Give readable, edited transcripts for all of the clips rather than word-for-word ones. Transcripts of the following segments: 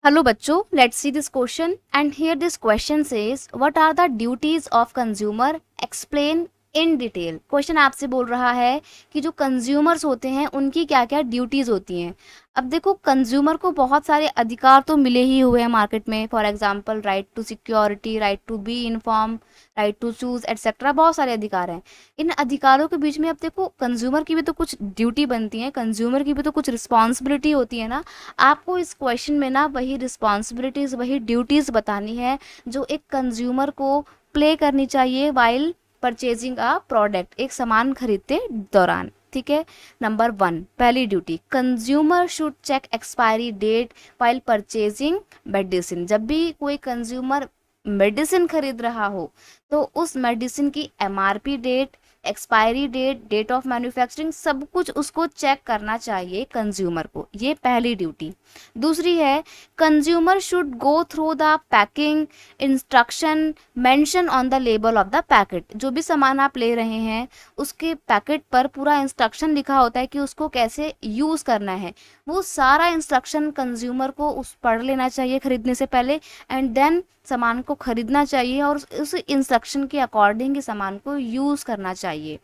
Hello बच्चों, let's see this question and here this question says what are the duties of consumer, explain in detail. Question आपसे बोल रहा है कि जो कंज्यूमर्स होते हैं उनकी क्या क्या ड्यूटीज होती हैं। अब देखो, कंज्यूमर को बहुत सारे अधिकार तो मिले ही हुए हैं मार्केट में। For example right to security, right to be inform, right to choose etcetera, बहुत सारे अधिकार हैं। इन अधिकारों के बीच में अब देखो, कंज्यूमर की भी तो कुछ ड्यूटी बनती है, कंज्यूमर की भी तो कुछ रिस्पॉन्सिबिलिटी होती है ना। आपको इस क्वेश्चन में ना वही रिस्पॉन्सिबिलिटीज, वही ड्यूटीज बतानी है जो एक कंज्यूमर को प्ले करनी चाहिए वाइल परचेजिंग अ प्रोडक्ट, एक सामान खरीदते दौरान। ठीक है। नंबर 1, पहली duty, consumer should check expiry date while purchasing medicine. जब भी कोई कंज्यूमर मेडिसिन खरीद रहा हो तो उस मेडिसिन की MRP date, expiry date, date of manufacturing, सब कुछ उसको चेक करना चाहिए कंज्यूमर को। ये पहली ड्यूटी। दूसरी है, consumer should go through the packing instruction mention on the label of the packet. जो भी सामान आप ले रहे हैं उसके पैकेट पर पूरा इंस्ट्रक्शन लिखा होता है कि उसको कैसे यूज़ करना है। वो सारा इंस्ट्रक्शन कंज्यूमर को उस पढ़ लेना चाहिए खरीदने से पहले, एंड देन सामान को खरीदना चाहिए और उस इंस्ट्रक्शन के अकॉर्डिंग ही सामान को यूज़ करना चाहिए।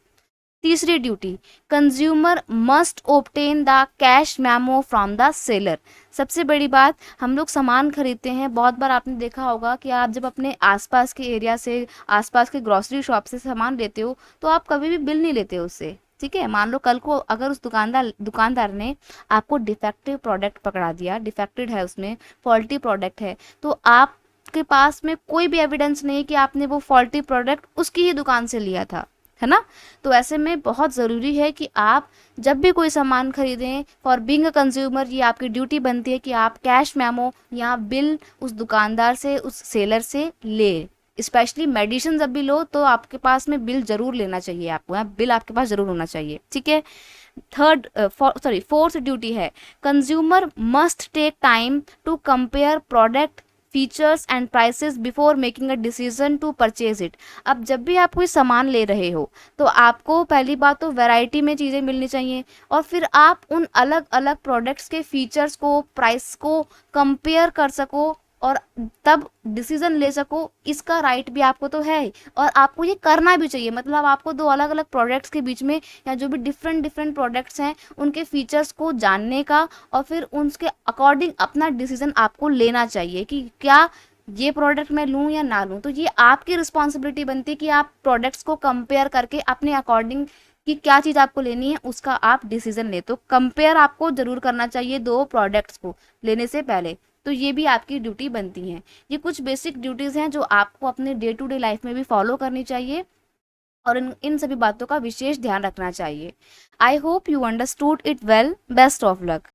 तीसरी duty, consumer must obtain the cash memo from the seller. सबसे बड़ी बात, हम लोग सामान खरीदते हैं, बहुत बार आपने देखा होगा कि आप जब अपने आसपास के एरिया से, आसपास के ग्रोसरी शॉप से सामान लेते हो तो आप कभी भी बिल नहीं लेते उससे। ठीक है। मान लो कल को अगर उस दुकानदार ने आपको डिफेक्टिव प्रोडक्ट पकड़ा दिया, डिफेक्टेड है, उसमें फॉल्टी प्रोडक्ट है, तो आप के पास में कोई भी एविडेंस नहीं कि आपने वो फॉल्टी प्रोडक्ट उसकी ही दुकान से लिया था, है ना। तो ऐसे में बहुत ज़रूरी है कि आप जब भी कोई सामान खरीदें, फॉर बीइंग अ कंज्यूमर, ये आपकी ड्यूटी बनती है कि आप कैश मेमो या बिल उस दुकानदार से, उस सेलर से ले। स्पेशली मेडिसिन जब भी लो तो आपके पास में बिल जरूर लेना चाहिए, आपको यहाँ बिल आपके पास जरूर होना चाहिए। ठीक है। फोर्थ ड्यूटी है, consumer must take time to compare product features and prices before making a decision to purchase it. अब जब भी आप कोई सामान ले रहे हो तो आपको पहली बात तो वैरायटी में चीज़ें मिलनी चाहिए, और फिर आप उन अलग अलग प्रोडक्ट्स के फीचर्स को, प्राइस को कंपेयर कर सको और तब डिसीजन ले सको। इसका राइट भी आपको तो है ही, और आपको ये करना भी चाहिए। मतलब आपको दो अलग अलग प्रोडक्ट्स के बीच में, या जो भी डिफरेंट डिफरेंट प्रोडक्ट्स हैं उनके फीचर्स को जानने का और फिर उनके अकॉर्डिंग अपना डिसीजन आपको लेना चाहिए कि क्या ये प्रोडक्ट मैं लूँ या ना लूँ। तो ये आपकी रिस्पॉन्सिबिलिटी बनती है कि आप प्रोडक्ट्स को कंपेयर करके अपने अकॉर्डिंग कि क्या चीज़ आपको लेनी है उसका आप डिसीजन ले। तो कंपेयर आपको ज़रूर करना चाहिए दो प्रोडक्ट्स को लेने से पहले। तो ये भी आपकी ड्यूटी बनती है। ये कुछ बेसिक ड्यूटीज़ हैं जो आपको अपने डे टू डे लाइफ में भी फॉलो करनी चाहिए और इन सभी बातों का विशेष ध्यान रखना चाहिए। I hope you understood it well. Best of luck.